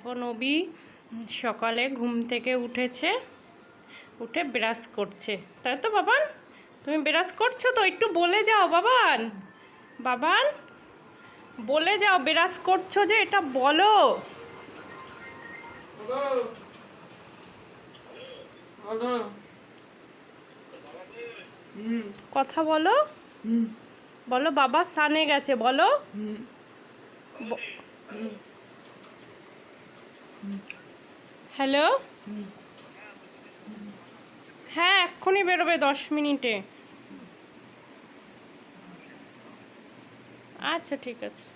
এখন অবি সকালে ঘুম থেকে উঠেছে, উঠে ব্রাশ করছে, তাই তো বাবান? তুমি ব্রাশ করছো তো? একটু বলে যাও বাবান, বাবান বলে যাও ব্রাশ করছো যে, এটা বলো। কথা বলো, বলো বাবা সানে গেছে, বলো। হ্যালো, হ্যাঁ এক্ষুনি বেরোবে 10 মিনিটে। আচ্ছা ঠিক আছে।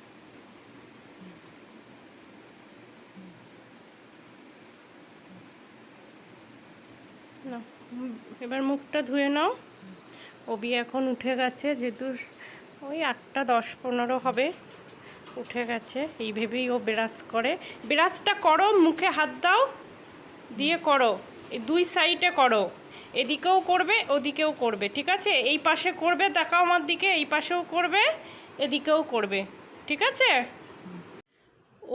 না, এবার মুখটা ধুয়ে নাও। অবি এখন উঠে গেছে, যেহেতু ওই 8টা 10-15 হবে, উঠে গেছে। এই ভেবেই ও ব্রাশ করে। ব্রাশটা করো, মুখে হাত দাও, দিয়ে করো, এই 2 সাইডে করো, এদিকেও করবে ওদিকেও করবে, ঠিক আছে? এই পাশে করবে, তাকাও আমার দিকে, এই পাশেও করবে, এদিকেও করবে, ঠিক আছে?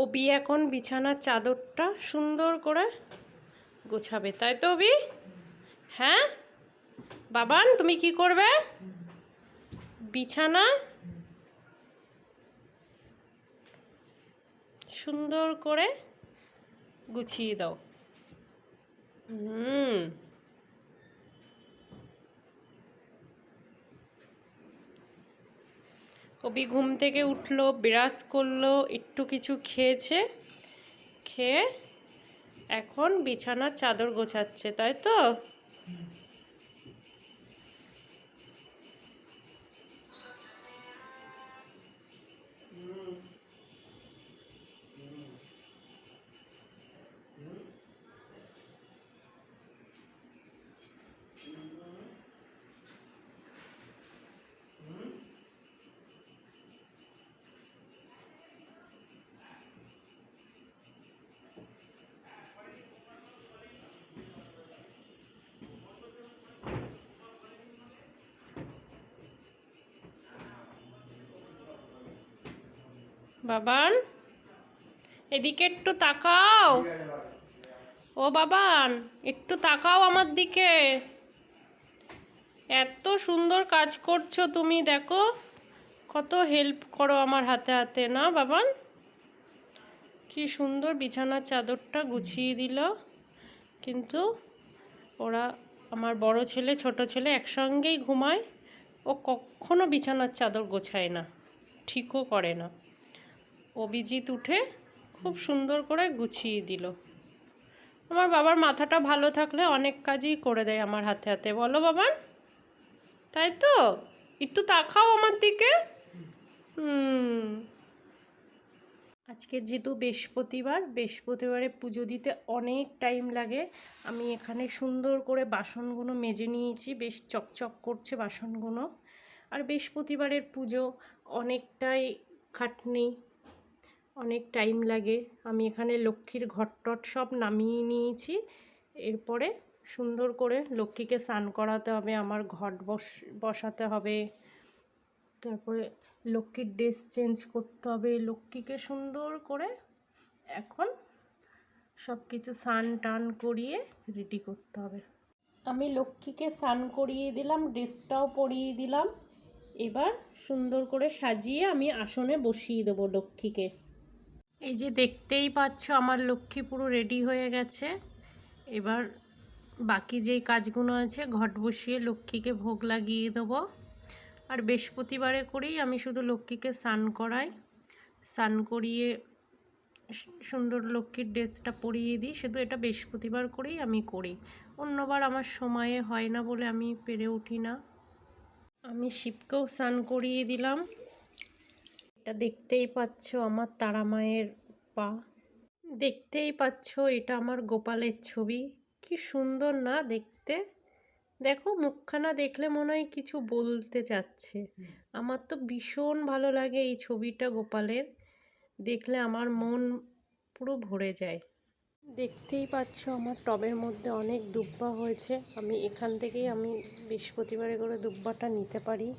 অবি এখন বিছানার চাদরটা সুন্দর করে গোছাবে, তাই তো অবি? হ্যাঁ বাবান, তুমি কি করবে? বিছানা সুন্দর করে গুছিয়ে দাও। অবি ঘুম থেকে উঠলো, ব্রাশ করলো, একটু কিছু খেয়েছে, খেয়ে এখন বিছানার চাদর গোছাচ্ছে, তাই তো? বাবান এদিকে একটু তাকাও। ও বাবান একটু তাকাও আমার দিকে। এত সুন্দর কাজ করছো তুমি, দেখো কত হেল্প করো আমার হাতে হাতে, না বাবান? কি সুন্দর বিছানার চাদরটা গুছিয়ে দিল। কিন্তু ওরা, আমার বড় ছেলে ছোট ছেলে একসঙ্গেই ঘুমায়, ও কখনো বিছানার চাদর গোছায় না, ঠিকও করে না। অভিজিৎ উঠে খুব সুন্দর করে গুছিয়ে দিল। আমার বাবার মাথাটা ভালো থাকলে অনেক কাজই করে দেয় আমার হাতে হাতে, বলো বাবান? তাই তো? একটু তাকাও আমার দিকে। আজকে যেহেতু বৃহস্পতিবারে পুজো দিতে অনেক টাইম লাগে। আমি এখানে সুন্দর করে বাসনগুলো মেজে নিয়েছি, বেশ চকচক করছে বাসনগুলো। আর বৃহস্পতিবারের পুজো অনেকটাই খাটনি, অনেক টাইম লাগে। আমি এখানে লক্ষ্মীর ঘট সব নামিয়ে নিয়েছি। এরপরে সুন্দর করে লক্ষ্মীকে স্নান করাতে হবে, আমার ঘট বসাতে হবে, তারপরে লক্ষ্মীর ড্রেস চেঞ্জ করতে হবে, লক্ষ্মীকে সুন্দর করে এখন সব কিছু স্নান টান করিয়ে রেডি করতে হবে। আমি লক্ষ্মীকে স্নান করিয়ে দিলাম, ড্রেসটাও পরিয়ে দিলাম। এবার সুন্দর করে সাজিয়ে আমি আসনে বসিয়ে দেবো লক্ষ্মীকে। এই যে দেখতেই পাচ্ছ আমার লক্ষ্মী পুরো রেডি হয়ে গেছে। এবার বাকি যেই কাজগুলো আছে, ঘট বসিয়ে লক্ষ্মীকে ভোগ লাগিয়ে দেবো। আর বৃহস্পতিবারে করেই আমি শুধু লক্ষ্মীকে স্নান করাই, স্নান করিয়ে সুন্দর লক্ষ্মীর ড্রেসটা পরিয়ে দিই। শুধু এটা বৃহস্পতিবার করেই আমি করি, অন্যবার আমার সময়ে হয় না বলে আমি পেরে উঠি না। আমি শিবকেও স্নান করিয়ে দিলাম। এটা দেখতেই পাচ্ছ আমার তারা মায়ের পা, দেখতেই পাচ্ছ এটা আমার গোপালের ছবি। কি সুন্দর না দেখতে, দেখো মুখখানা দেখলে মনে হয় কিছু বলতে চাচ্ছে। আমার তো ভীষণ ভালো লাগে এই ছবিটা গোপালের, দেখলে আমার মন পুরো ভরে যায়। দেখতেই পাচ্ছ আমার টবের মধ্যে অনেক দুব্বা হয়েছে। আমি এখান থেকেই আমি বৃহস্পতিবারে করে দুব্বাটা নিতে পারি।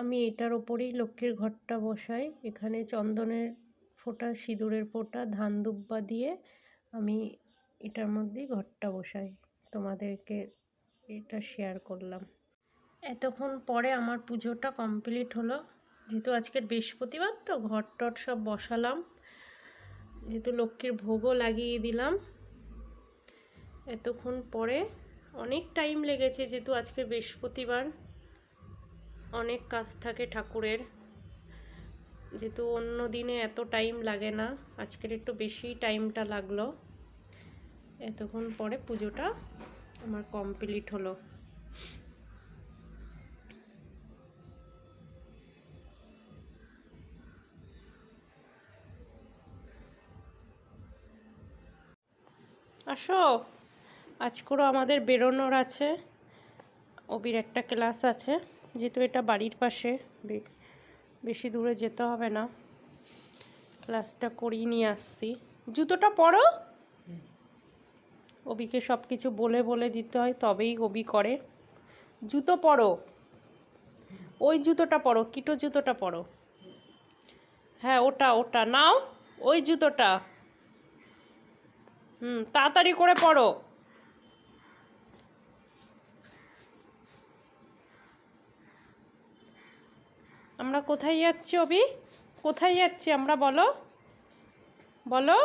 আমি এটার ওপরেই লক্ষ্মীর ঘরটা বসাই। এখানে চন্দনের ফোঁটা সিঁদুরের ফোঁটা ধান দুব্বা দিয়ে আমি এটার মধ্যেই ঘরটা বসাই। তোমাদেরকে এটা শেয়ার করলাম। এতক্ষণ পরে আমার পুজোটা কমপ্লিট হলো। যেহেতু আজকের বৃহস্পতিবার তো ঘর টর সব বসালাম, যেহেতু লক্ষ্মীর ভোগও লাগিয়ে দিলাম। এতক্ষণ পরে অনেক টাইম লেগেছে, যেহেতু আজকে বৃহস্পতিবার অনেক কাজ থাকে ঠাকুরের, যেহেতু অন্য দিনে এত টাইম লাগে না, আজকের একটু বেশি টাইমটা লাগলো। এতক্ষণ পরে পুজোটা আমার কমপ্লিট হলো। আসো, আজকেরও আমাদের বেরোনোর আছে। অবির একটা ক্লাস আছে, যেহেতু এটা বাড়ির পাশে, বেশি দূরে যেতে হবে না। ক্লাসটা করিয়ে নিয়ে আসছি। জুতোটা পরো। অবিকে সব কিছু বলে বলে দিতে হয়, তবেই অবি করে। জুতো পরো, ওই জুতোটা পরো, কিটো জুতোটা পরো। হ্যাঁ ওটা ওটা নাও, ওই জুতোটা। তাড়াতাড়ি করে পরো। আমরা কোথায় যাচ্ছি অবি? কোথায় যাচ্ছি আমরা বলো, বলো।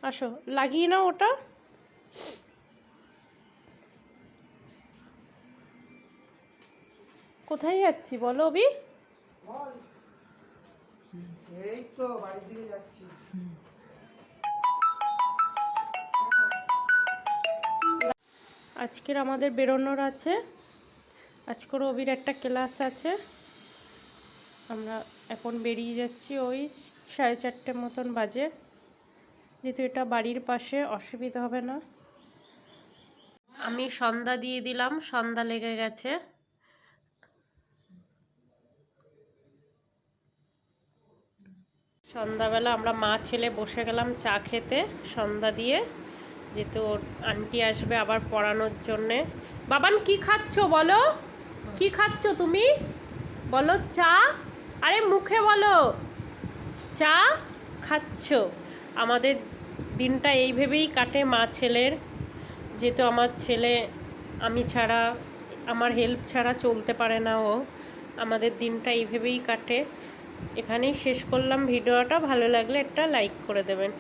আসো, লাগিয়ে নাও ওটা। কোথায় যাচ্ছি বলো অবি? এই তো বাড়ির দিকে যাচ্ছি। আজকের আমাদের বেরোনোর আছে, আজকের অবির একটা ক্লাস আছে। আমরা এখন বেরিয়ে যাচ্ছি, ওই 4:30 মতন বাজে। যেহেতু এটা বাড়ির পাশে, অসুবিধা হবে না। আমি সন্ধ্যা দিয়ে দিলাম, সন্ধ্যা লেগে গেছে। সন্ধ্যাবেলা আমরা মা ছেলে বসে গেলাম চা খেতে সন্ধ্যা দিয়ে, যেহেতু আন্টি আসবে আবার পড়ানোর জন্যে। বাবান কি খাচ্ছ বলো, কি খাচ্ছ তুমি বলো? চা? আরে মুখে বলো, চা খাচ্ছ। আমাদের দিনটা এইভাবেই কাটে মা ছেলের, যেহেতু আমার ছেলে আমি ছাড়া, আমার হেল্প ছাড়া চলতে পারে না ও। আমাদের দিনটা এইভাবেই কাটে। এখানেই শেষ করলাম ভিডিওটা। ভালো লাগলে একটা লাইক করে দেবেন।